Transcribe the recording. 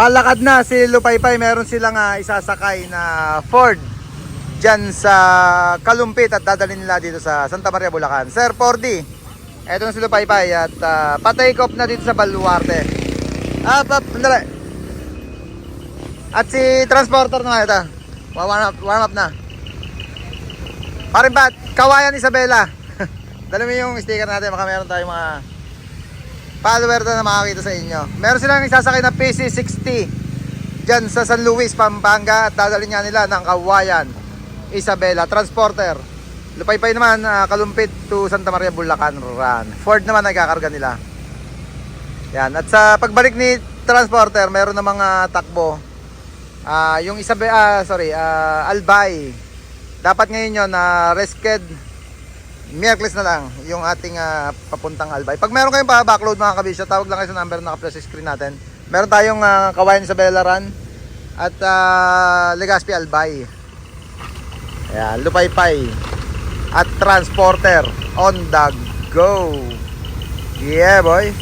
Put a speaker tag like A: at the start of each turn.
A: Palakad na si Lupaypay, meron silang isasakay na Ford dyan sa Kalumpit at dadalhin nila dito sa Santa Maria, Bulacan. Sir Fordy, eto na si Lupaypay at pa-take off na dito sa Baluarte. Andali. At si transporter naman ito, warm up na. Parin ba, Kawayan Isabela. Dala mo yung sticker natin, baka meron tayong mga follower na makakita sa inyo. Meron silang isasakay na PC60 dyan sa San Luis, Pampanga at dadalhin nga nila ng Kawayan Isabela. Transporter Lupaypay naman, Kalumpit to Santa Maria, Bulacan run. Ford naman nagkakarga nila. Yan. At sa pagbalik ni transporter, meron na mga takbo. Yung Albay. Dapat ngayon yun resked Miyerkules na lang yung ating papuntang Albay. Pag meron kayong pa-backload mga kabisyo, tawag lang kayo sa number na naka-flash screen natin. Meron tayong Kawayan Isabela run at Legazpi Albay. Ayan, Lupaypay at transporter on the go. Yeah boy.